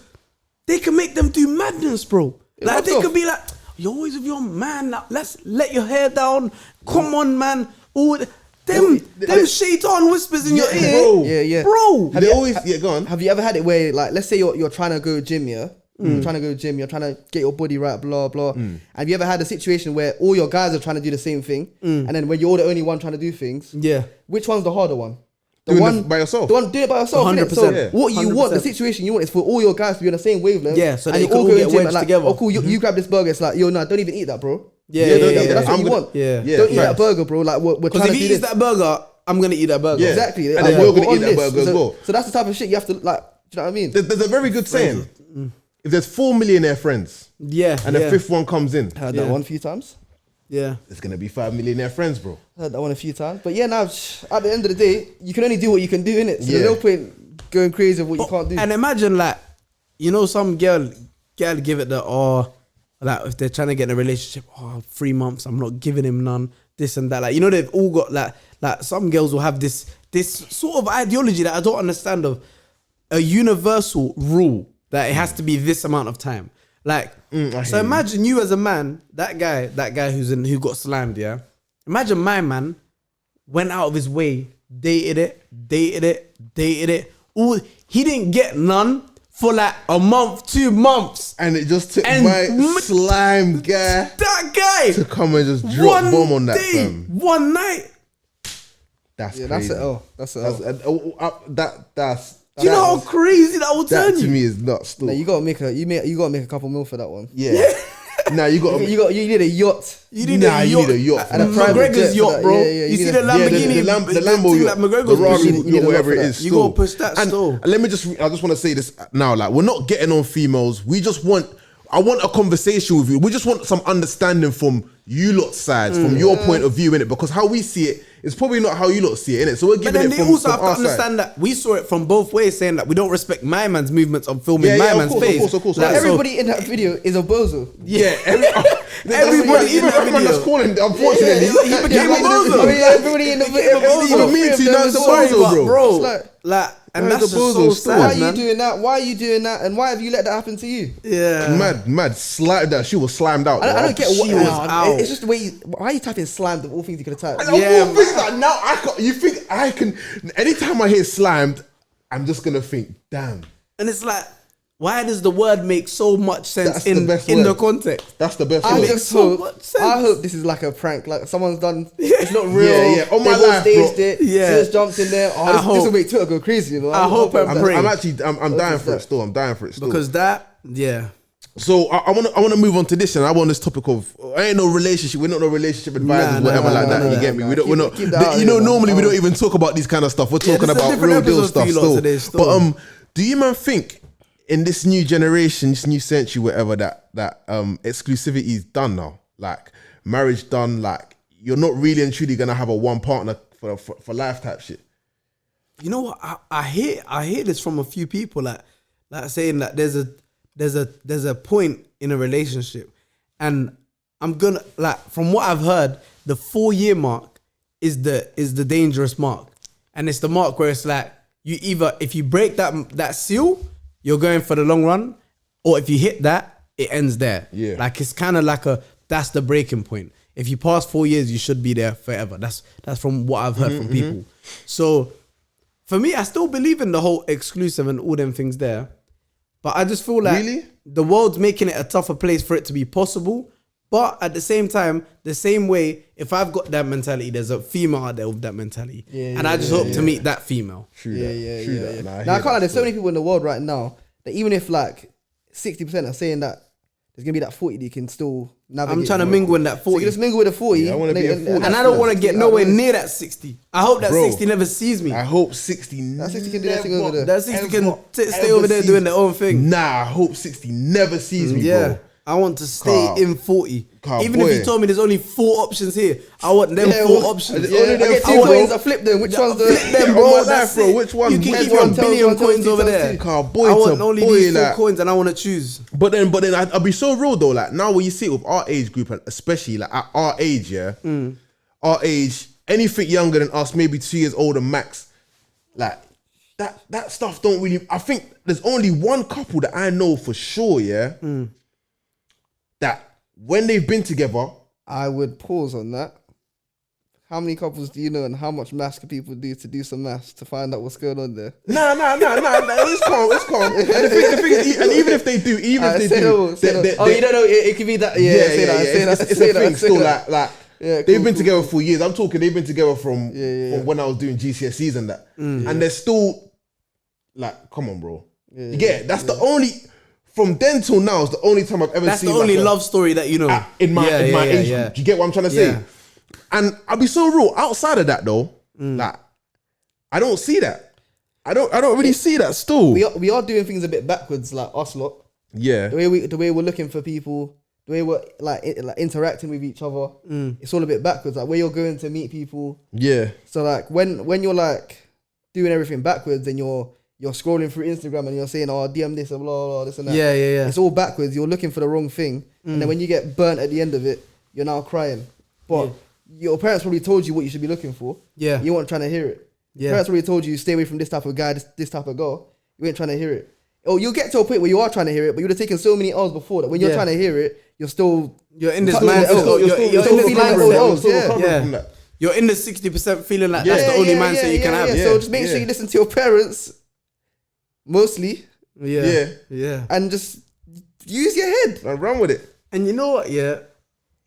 they can make them do madness, bro. Like, rubs they off. could be like, you're always with your man. Now, let's let your hair down. Come on, man. All them shaitan whispers in your ear. bro. Yeah. Bro. They always go on. Have you ever had it where, like, let's say you're trying to go gym, yeah? You're trying to go gym, you're trying to get your body right, blah, blah. Have you ever had a situation where all your guys are trying to do the same thing, and then when you're the only one trying to do things, Yeah. which one's the harder one? Doing it by yourself. The one doing it by yourself, 100%. innit? So Yeah. what you want, the 100%. situation you want is for all your guys to be on the same wavelength. Yeah, so and they you can all go get in gym and wedged like, together. oh cool, you grab this burger, it's like, yo, no, don't even eat that, bro. Yeah, That's what I'm you gonna- want. Yeah. Don't eat that facts. burger, bro. Like, we're Because trying if to he do eats this. that burger, I'm going to eat that burger. Yeah. Exactly. And Like, then you're gonna on eat that this. burger as So- well. So that's the type of shit you have to, like, do you know what I mean? There's a very good saying. If there's 4 millionaire friends Yeah. and the 5th one comes in, Heard that one a few times. Yeah. there's gonna be 5 millionaire friends, bro. Heard that one a few times. But yeah, now at the end of the day, you can only do what you can do, innit? So Yeah. there's no point going crazy with what you can't do. And imagine, like, you know, some girl give it the, like, if they're trying to get in a relationship, 3 months, I'm not giving him none, this and that. Like, you know, they've all got, like some girls will have this sort of ideology that I don't understand of, a universal rule that it has to be this amount of time. Like, so imagine you as a man, that guy who got slammed, yeah. Imagine my man went out of his way, dated it. All he didn't get none for like a month, 2 months. And it just took And my slime guy That guy to come and just drop bomb on that fam. one night. That's Yeah, crazy. that's it. Oh, that's it. That's Do you know how crazy that will that turn to you? me is nuts. Still. No, you gotta make a couple mil for that one. Yeah. Nah, you got. You need a yacht. You need Nah, a you yacht. need a yacht. And a private McGregor's jet for yacht, that. bro. Yeah, yeah, you you see need the a- Lamborghini, the Lambo thing yacht, that McGregor's the Rari pushing. you need yacht, a whatever lot it for is. that. You still. gotta push that And still. let me just. I just want to say this now. Like, we're not getting on females. We just want. I want a conversation with you. We just want some understanding from you lot's sides, from your point of view in it, because how we see it is probably not how you lot see it, innit? So we're But giving then it they from, also from have to our side. understand that we saw it from both ways, saying that we don't respect my man's movements of filming Yeah, my yeah, of man's course, of face. course, of course. Like, Like, so- Everybody in that video is a bozo. Yeah, Everybody in even that everyone that's video. calling, unfortunately, he became a bozo. I mean, everybody in the video. Even me too, now it's a Sorry, bozo, but bro. It's like, and Where's that's the just bozo so still? Why sad, are you man. doing that? Why are you doing that? And why have you let that happen to you? Yeah. Mad, slime that. She was slimed out. I don't get what She was out. It's just the way. Why are you typing slammed of all things you could have typed? Yeah, All things that now you think I can. Anytime I hear slimed, I'm just gonna think, damn, And it's like, why does the word make so much sense That's the in best the word. context? that's the best I word. just so hope. much sense. I hope this is like a prank. Like someone's done. It's not real. Yeah, yeah. On my They've all life, staged bro. it. Yeah. She just jumped in there. Oh, this hope- will make Twitter go crazy. You know. I hope and pray. I'm actually, I'm dying for it that? still. I'm dying for it still. Because that, yeah. So I want to move on to this, and I want this topic of I ain't no relationship. We're not no relationship advisors, Nah, whatever nah, like nah, that. nah, You nah, get me? nah. We don't. We're not. Keep that out You know, of it, normally we man. don't even talk about these kind of stuff. We're talking this is a about different real deal episode for stuff you lot still. today still. But do you man think in this new generation, this new century, whatever that exclusivity is done now? Like marriage done. Like you're not really and truly gonna have a one partner for life type shit. You know what? I hear this from a few people, like saying that there's a point in a relationship, and I'm gonna like from what I've heard, the 4-year mark is the dangerous mark, and it's the mark where it's like you either if you break that seal, you're going for the long run, or if you hit that, it ends there. Yeah. Like it's kind of like that's the breaking point. If you pass 4 years, you should be there forever. That's from what I've heard from people. So for me, I still believe in the whole exclusive and all them things there. But I just feel like Really? the world's making it a tougher place for it to be possible. But at the same time, the same way, if I've got that mentality, there's a female out there with that mentality. And I just hope to meet that female. True Yeah, that. yeah, True yeah. that. yeah. Nah, I Now I hear can't lie. that There's so still. many people in the world right now that even if like 60% are saying that there's gonna be that 40, that you can still navigate. I'm trying to through. mingle in that So you 40. just mingle with a 40. Yeah, I wanna be a 40. And I don't want to get nowhere near that 60. I hope that Bro, 60 never sees me. I hope 60. That 60 can do that thing over there. That 60 can ever, stay ever over there sees- doing their own thing. Nah, I hope 60 never sees me, Yeah. bro. I want to stay Car- in 40. car Even if boy. you told me there's only 4 options here, I want them Yeah, 4 well, options. Yeah, Only I them get four, 2 bro. coins. I flip them. Which one's the? Flip them, Yeah, bro. on my That's life, bro. it. Which one? You can Which keep one? your Tell us billion one, tell us coins two, over tell us there. two. Car boy I to want only boy, these 4 like- coins and I want to choose. But then I'll be so real though. Like now, when you see it with our age group, and especially like at our age, yeah, our age, anything younger than us, maybe 2 years older max, like that stuff don't really. I think there's only one couple that I know for sure, yeah, that when they've been together, I would pause on that. How many couples do you know, and how much maths can people do to do some maths to find out what's going on there? nah, it's calm. And the thing is, and even if they do, Oh, you don't know? It could be that. Yeah, say that. Say that. It's say a that, thing say still. that. Like Yeah, they've cool, been cool, together for years. I'm talking. They've been together from yeah. when I was doing GCSEs and that, and they're still like, come on, bro. You get it? That's the only. From then till now is the only time I've ever That's seen the only like love story that you know. in my age yeah. group. Do you get what I'm trying to say? Yeah. And I'll be so real. Outside of that though, like I don't see that. I don't really see that still. We are doing things a bit backwards, like us lot. Yeah. The way we're looking for people, the way we're like interacting with each other. It's all a bit backwards. Like where you're going to meet people. Yeah. So like when you're like doing everything backwards and you're scrolling through Instagram and you're saying, oh, DM this and blah, blah, this and that. Yeah. It's all backwards. You're looking for the wrong thing. And then when you get burnt at the end of it, you're now crying. But your parents probably told you what you should be looking for. Yeah. You weren't trying to hear it. Yeah. Parents probably told you stay away from this type of guy, this type of girl. you ain't trying to hear it. Or you'll get to a point where you are trying to hear it, but you'd have taken so many L's before that when you're trying to hear it, you're in this mindset. You're still in feeling this like, mindset. yeah. You're in the 60% feeling like that's the only mindset you can have. So just make sure you listen to your parents, mostly. Yeah. And just use your head and run with it. And you know what? Yeah,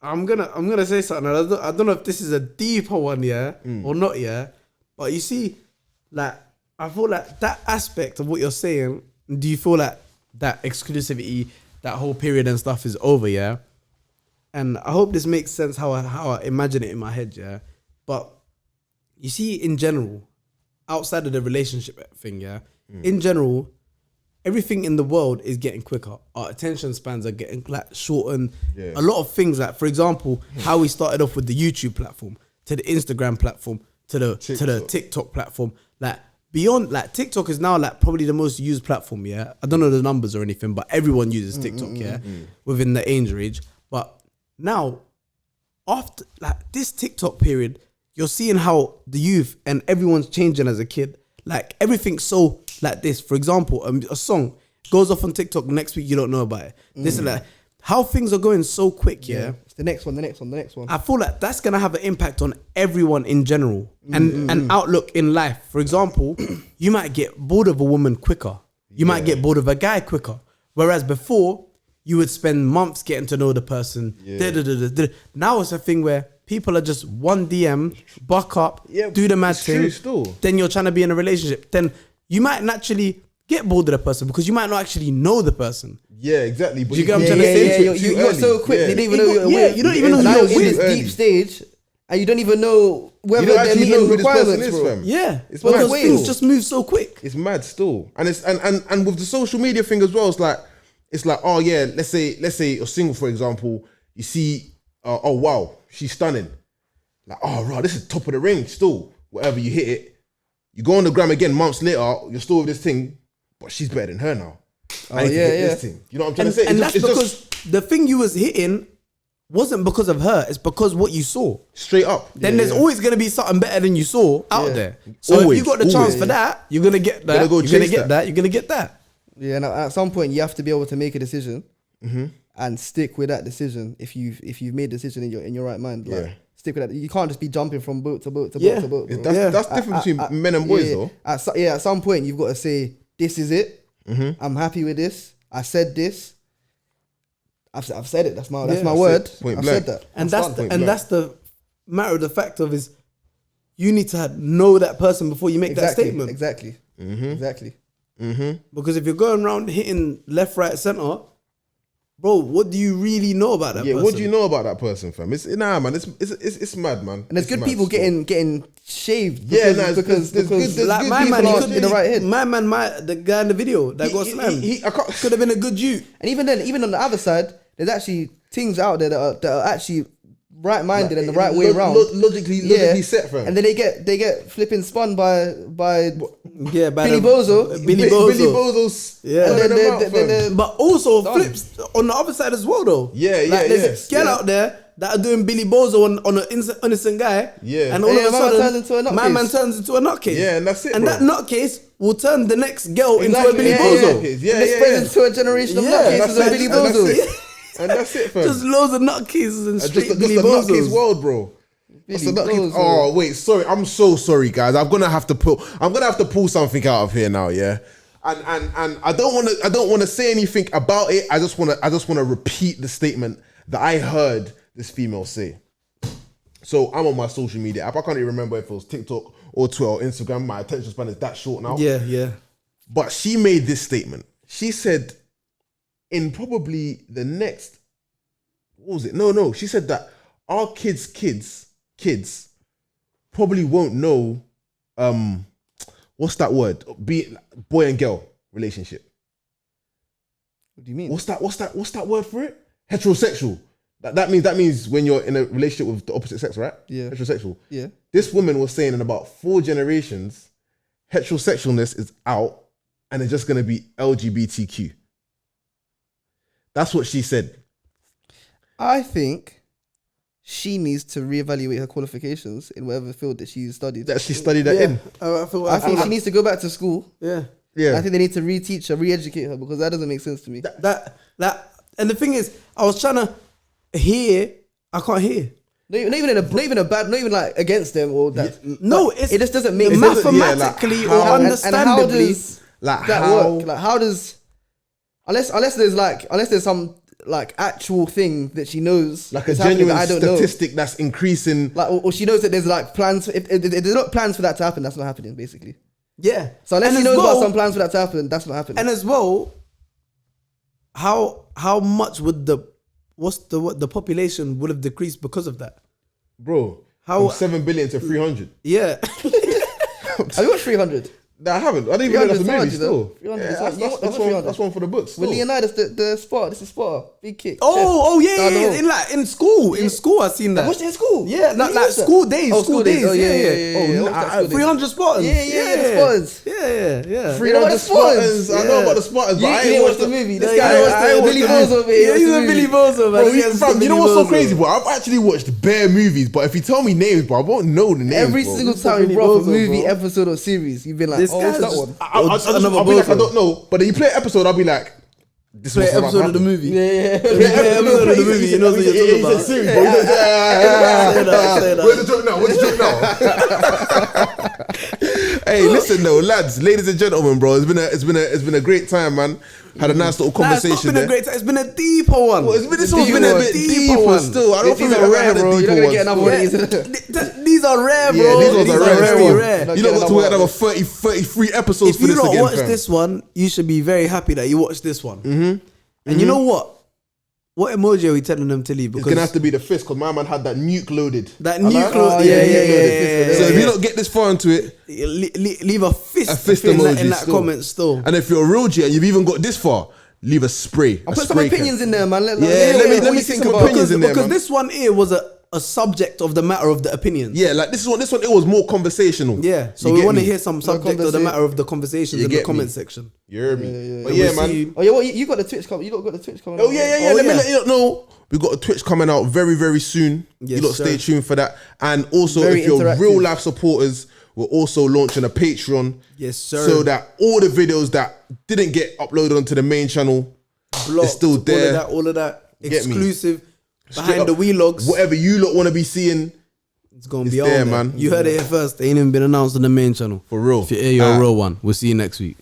I'm gonna say something. I don't know if this is a deeper one, or not, But you see, like I feel like that aspect of what you're saying. Do you feel like that exclusivity, that whole period and stuff is over? Yeah. And I hope this makes sense how I imagine it in my head. Yeah. But you see, in general, outside of the relationship thing, in general, everything in the world is getting quicker. Our attention spans are getting like shortened. Yeah. A lot of things, like for example, how we started off with the YouTube platform to the Instagram platform to the TikTok platform. Like beyond, like TikTok is now like probably the most used platform. Yeah, I don't know the numbers or anything, but everyone uses TikTok. Within the age range. But now, after like this TikTok period, you're seeing how the youth and everyone's changing as a kid. Like everything's so like this. For example, a song goes off on TikTok next week, you don't know about it. This is like how things are going so quick. Yeah, it's the next one. I feel like that's gonna have an impact on everyone in general and outlook in life. For example, you might get bored of a woman quicker. You might get bored of a guy quicker. Whereas before, you would spend months getting to know the person. Now it's a thing where people are just one DM, buck up, do the mad thing. Then you're trying to be in a relationship. Then you might naturally get bored of the person because you might not actually know the person. Yeah, exactly. But you get what I'm trying to say? You're so quick. You don't even know. You don't even know who you're with. Deep stage, and you don't even know whether they're meeting requirements, bro. Yeah, it's because things just move so quick. It's mad still, and it's and with the social media thing as well. It's like, oh yeah, let's say you're single, for example. You see, oh wow, she's stunning. Like, oh right, this is top of the range still. Whatever you hit it, you go on the gram again months later, you're still with this thing, but she's better than her now. This thing. You know what I'm trying to say? And that's because the thing you was hitting wasn't because of her. It's because what you saw. Straight up. Then there's always gonna be something better than you saw out there. So if you got the chance for that, you're gonna get that. You're gonna get that. You're gonna get that. Yeah, and at some point you have to be able to make a decision and stick with that decision. If you've made a decision in your right mind, like stick with that. You can't just be jumping from boat to boat to boat to boat. That's different between men and boys, though. At some point you've got to say, this is it. I'm happy with this. I said this. I've said it. That's my word. I've said that. And that's the matter of the fact of is you need to know that person before you make that statement. Exactly. Because if you're going around hitting left, right, center, bro, what do you really know about that person? Yeah, what do you know about that person, fam? It's mad, man. And there's good people getting shaved. Because like my man, he could in the right head. My man, the guy in the video that got slammed, could have been a good youth. And even on the other side, there's actually things out there that are actually right-minded and the right way around. Logically set, fam. And then they get flipping spun by Billy Bozo. Billy Bozo's. But also flips on the other side as well, though. There's a girl out there that are doing Billy Bozo on an innocent guy. Yeah. And all of a sudden, my man turns into a nutcase. Yeah, and that's it. And that nutcase will turn the next girl into a Billy Bozo. And it spreads into a generation of nutcases and Billy Bozos. And that's it, fam. Just loads of nutcases and straight just Billy the Bozos. nutcase world, bro. Oh wait, sorry. I'm so sorry, guys. I'm gonna have to pull something out of here now, yeah. And I don't want to say anything about it. I just want to repeat the statement that I heard this female say. So I'm on my social media app. I can't even remember if it was TikTok or Twitter or Instagram. My attention span is that short now. Yeah. But she made this statement. She said, in probably the next, what was it? No. She said that our kids probably won't know, what's that word? Be boy and girl relationship. What do you mean? What's that word for it? Heterosexual. That means when you're in a relationship with the opposite sex, right? Yeah. Heterosexual. Yeah. This woman was saying in about 4 generations, heterosexualness is out and it's just gonna be LGBTQ. That's what she said. I think she needs to reevaluate her qualifications in whatever field that she studied. That she studied that in. I think she needs to go back to school. Yeah. Yeah. I think they need to reteach her, re-educate her, because that doesn't make sense to me. That and the thing is, I was trying to hear, I can't hear. Not even like against them or that. No, it just doesn't make sense. mathematically or understandably. Like that work? Like how does unless there's some like actual thing that she knows, like a genuine statistic that's increasing, like or she knows that there's like plans. If there's not plans for that to happen, that's not happening basically. Yeah. So unless she knows about some plans for that to happen, that's not happening. And as well, how much would the population would have decreased because of that, bro? How from 7 billion to 300? Yeah. Have you watched 300? No, I haven't. I didn't even know that's a movie still. 300 That's one for the books. With Leonidas, the spot. This is spot. Big kick. Oh yeah. In school. In school, I seen that. I watched it in school. Yeah, like school days. Oh, school days. Oh yeah. 300 Spartans. Yeah, the Spartans. Yeah. 300 Spartans. I know about the Spartans, but I ain't watched the movie. This guy watched Billy Bozo. Yeah, he's a Billy Bozo, man. Fam, you know what's so crazy, bro? I've actually watched bare movies, but if you tell me names, bro, I won't know the names. Every single time you brought up a movie, episode, or series, you've been like, oh, what's that one? I'll be like, I don't know. But then you play an episode, I'll be like, this play is an episode of the movie. Yeah. Play an episode of the movie. You know what you're talking about. Where's the joke now? Where's the joke now? Hey, listen though, lads, ladies and gentlemen, bro, it's been a great time, man. Had a nice little conversation. It's not been a great time. It's been a deeper one. Well, this one's been a bit deeper still. I don't think I've had a deeper one. You're not gonna get another one of these. These are rare, bro. Yeah, these ones are rare. Rare. You don't got to wait another 33 episodes for this again, If you don't watch this one, you should be very happy that you watched this one. And you know what? What emoji are we telling them to leave? Because it's gonna have to be the fist, because my man had that nuke loaded. That nuke loaded. So if you don't get this far into it, leave a fist emoji in that comment still. And if you're a real G and you've even got this far, leave a spray. I'll put some opinions in there, man. Let me think some opinions in there, because man. this one here was a subject of the matter of the opinions. Yeah, like this one it was more conversational. Yeah, so we want to hear some subject of the matter of the conversations in the comment section. You heard me? But yeah, man. Oh yeah, you got the Twitch coming. You got the Twitch coming. Oh yeah. Let me let you know. We got a Twitch coming out very, very soon. Yes, you lot stay tuned for that. And also, if you're real life supporters, we're also launching a Patreon. Yes, sir. So that all the videos that didn't get uploaded onto the main channel, blocked, it's still there. All of that exclusive behind the vlogs. Whatever you lot want to be seeing, it's gonna be there, on there, man. You heard it here first. They ain't even been announced on the main channel. For real. If you're a real one, we'll see you next week.